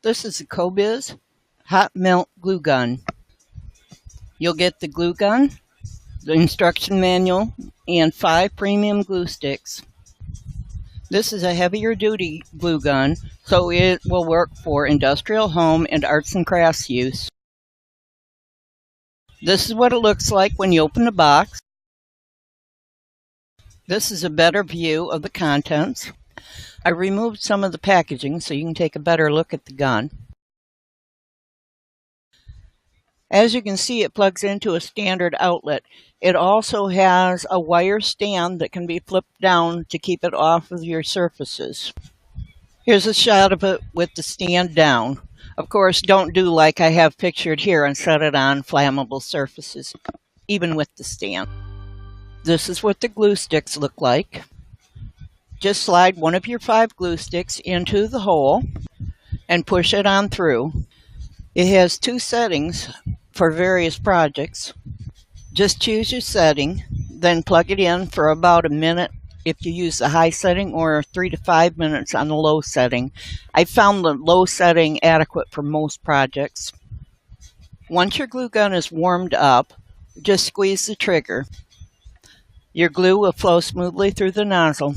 This is a Cobiz hot melt glue gun. You'll get the glue gun, the instruction manual, and 5 premium glue sticks. This is a heavier duty glue gun, so it will work for industrial, home, and arts and crafts use. This is what it looks like when you open the box. This is a better view of the contents. I removed some of the packaging so you can take a better look at the gun. As you can see, it plugs into a standard outlet. It also has a wire stand that can be flipped down to keep it off of your surfaces. Here's a shot of it with the stand down. Of course, don't do like I have pictured here and set it on flammable surfaces, even with the stand. This is what the glue sticks look like. Just slide one of your 5 glue sticks into the hole and push it on through. It has 2 settings for various projects. Just choose your setting, then plug it in for about a minute if you use the high setting, or 3 to 5 minutes on the low setting. I found the low setting adequate for most projects. Once your glue gun is warmed up, just squeeze the trigger. Your glue will flow smoothly through the nozzle.